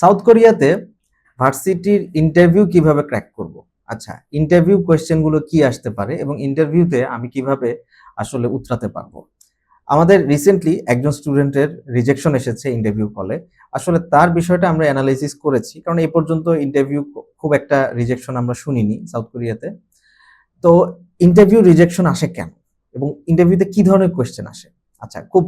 South কোরিয়াতে ভার্সিটির interview কিভাবে ক্র্যাক করব? আচ্ছা, ইন্টারভিউ কোয়েশ্চেন গুলো কি আসতে পারে এবং ইন্টারভিউতে আমি কিভাবে আসলে উতরাতে পারবো? আমাদের রিসেন্টলি একজন স্টুডেন্টের রিজেকশন এসেছে ইন্টারভিউ কলে। আসলে তার বিষয়টা আমরা এনালাইসিস করেছি। কারণ এই পর্যন্ত ইন্টারভিউ খুব একটা রিজেকশন আমরা শুনিনি সাউথ কোরিয়াতে। তো ইন্টারভিউ রিজেকশন আসে কেন? এবং ইন্টারভিউতে কি ধরনের কোয়েশ্চেন আসে? আচ্ছা, খুব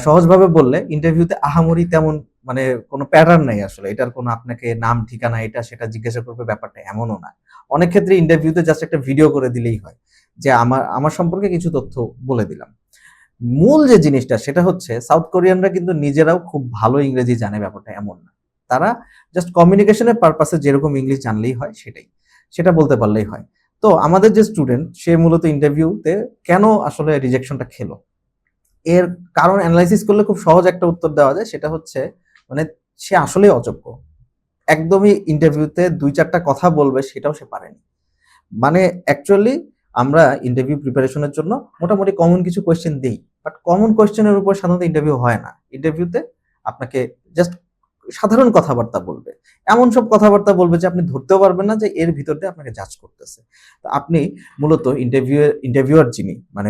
সহজভাবে বললে ইন্টারভিউতে আহামরি তেমন মানে কোনো প্যাটার্ন নাই আসলে। এটার কোনো আপনাকে নাম, ঠিকানা এটা সেটা জিজ্ঞাসা করবে ব্যাপারটা এমনও না। অনেক ক্ষেত্রে ইন্টারভিউতে জাস্ট একটা ভিডিও করে দিলেই হয়। যে আমার সম্পর্কে কিছু তথ্য বলে দিলাম। মূল যে জিনিসটা সেটা হচ্ছে সাউথ কোরিয়ানরা কিন্তু নিজেরাও খুব ভালো ইংরেজি জানে ব্যাপারটা এমন না। তারা জাস্ট কমিউনিকেশনের পারপাসে যেরকম ইংলিশ জানলেই হয় সেটাই। সেটা বলতে পারলেই হয়। তো আমাদের যে স্টুডেন্ট সে মূলত ইন্টারভিউতে কেন আসলে রিজেকশনটা খেলো? এর কারণ এনালাইসিস করলে খুব সহজ একটা উত্তর দেওয়া যায় সেটা হচ্ছে মানে সে আসলেই অযোগ্য। একদমই ইন্টারভিউতে ২-৪ টা কথা বলবে সেটাও সে পারেনি। মানে অ্যাকচুয়ালি আমরা ইন্টারভিউ প্রিপারেশন এর জন্য মোটামুটি কমন কিছু কোয়েশ্চেন দেই। বাট কমন কোয়েশ্চেন এর উপর সাধারণত ইন্টারভিউ হয় না। ইন্টারভিউতে আপনাকে জাস্ট সাধারণ কথাবার্তা বলবে। এমন সব কথাবার্তা বলবে যে আপনি ধরতেও পারবেন না যে এর ভিতর দিয়ে আপনাকে জাজ করতেছে। তো আপনি মূলত ইন্টারভিউয়ার যিনি মানে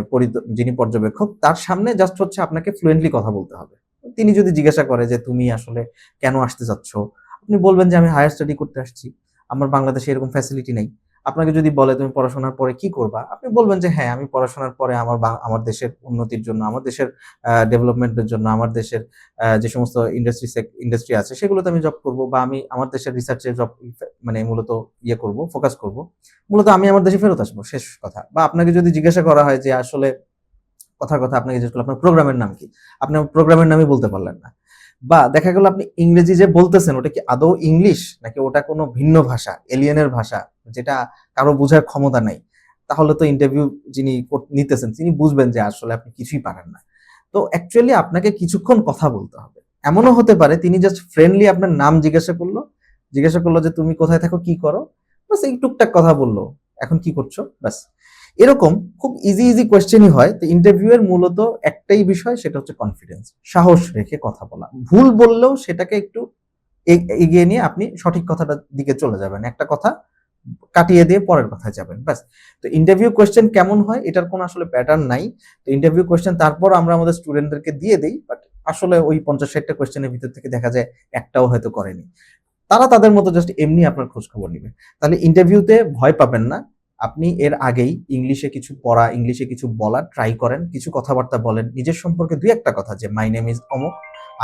যিনি পর্যবেক্ষক তার সামনে জাস্ট হচ্ছে আপনাকে ফ্লুয়েন্টলি কথা বলতে হবে। তিনি যদি জিজ্ঞাসা করে যে তুমি আসলে কেন আসতে চাচ্ছ? আপনি বলবেন যে আমি হায়ার স্টাডি করতে আসছি। আমার বাংলাদেশে এরকম ফ্যাসিলিটি নাই। আপনাকে যদি বলে তুমি পড়াশোনার পরে কি করবা? আপনি বলবেন যে হ্যাঁ, আমি পড়াশোনার পরে আমার দেশের উন্নতির জন্য, আমার দেশের ডেভেলপমেন্টের জন্য, আমার দেশের যে সমস্ত ইন্ডাস্ট্রি আছে সেগুলোতে আমি জব করব বা আমি আমার দেশের রিসার্চ এ জব মানে মূলত করব, ফোকাস করব। মূলত আমি আমার দেশে ফেরত আসবো, শেষ কথা। বা আপনাকে যদি জিজ্ঞাসা করা হয় যে আসলে কথার কথা আপনাকে জিজ্ঞেস করলো আপনার প্রোগ্রামের নাম কি? আপনি প্রোগ্রামের নামই বলতে পারলেন না। বা দেখা গেল আপনি ইংরেজি যে বলতেছেন ওটা কি আদৌ ইংলিশ নাকি ওটা কোনো ভিন্ন ভাষা, এলিয়েনের ভাষা যেটা কারো বোঝার ক্ষমতা নাই। তাহলে তো ইন্টারভিউ যিনি নিতেছেন তিনি বুঝবেন যে আসলে আপনি কিছুই পারেন না। তো অ্যাকচুয়ালি আপনাকে কিছুক্ষণ কথা বলতে হবে। এমনও হতে পারে তিনি জাস্ট ফ্রেন্ডলি আপনার নাম জিজ্ঞাসা করলো যে তুমি কোথায় থাকো, কি করো? বাস এই টুকটাক কথা বলল। এখন কি করছো? ব্যাস। এরকম খুব ইজি কোয়েশ্চেনই হয়। তো ইন্টারভিউ এর মূলত একটাই বিষয় সেটা হচ্ছে কনফিডেন্স। সাহস রেখে কথা বলা। ভুল বললেও সেটাকে একটু এগিয়ে নিয়ে আপনি সঠিক কথাটার দিকে চলে যাবেন। একটা কথা কাটিয়ে দিয়ে পরের কথায় যাবেন। ব্যাস। তো ইন্টারভিউ কোয়েশ্চেন কেমন হয় এটার কোনো আসলে প্যাটার্ন নাই। তো ইন্টারভিউ কোয়েশ্চেন তারপর আমরা আমাদের স্টুডেন্টদেরকে দিয়ে দেই। বাট আসলে ওই ৫০-৬০ টা কোয়েশ্চেনের ভিতর থেকে দেখা যায় একটাও হয়তো করেনি। তারা তাদের মতো জাস্ট এমনি আপনার খোঁজ খবর নিবে। তাহলে ইন্টারভিউতে ভয় পাবেন না। আপনি এর আগেই ইংলিশে কিছু পড়া, ইংলিশে কিছু বলা ট্রাই করেন। কিছু কথাবার্তা বলেন। নিজের সম্পর্কে ২-১ টা কথা যে মাই নেম ইজ অমুক,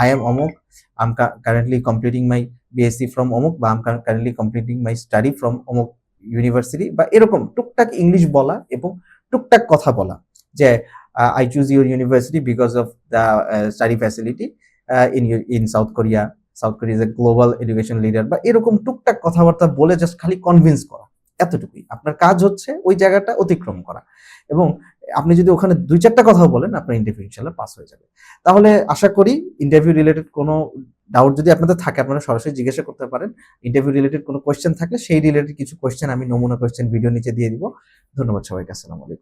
আই এম অমুক, I am currently completing my BSc from অমুক বা I am currently completing my study from অমুক ইউনিভার্সিটি বা এরকম টুকটাক ইংলিশ বলা এবং টুকটাক কথা বলা যে I choose your university because of the study facility in south Korea. South Korea is a global education leader বা এরকম টুকটাক কথাবার্তা বলে জাস্ট খালি কনভিন্স করা। এতটুকুই। আপনার কাজ হচ্ছে ওই জায়গাটা অতিক্রম করা। এবং আপনি যদি ওখানে ২-৪ টা কথা বলেন আপনার ইন্টারভিউ ইনশাআল্লাহ পাস হয়ে যাবে। তাহলে আশা করি ইন্টারভিউ রিলেটেড কোনো ডাউট যদি আপনাদের থাকে আপনারা সরাসরি জিজ্ঞাসা করতে পারেন। ইন্টারভিউ রিলেটেড কোনো কোয়েশ্চেন থাকলে সেই রিলেটেড কিছু কোয়েশ্চেন আমি নমুনা কোয়েশ্চেন ভিডিও নিচে দিয়ে দিব। ধন্যবাদ সবাইকে। আসসালামু আলাইকুম।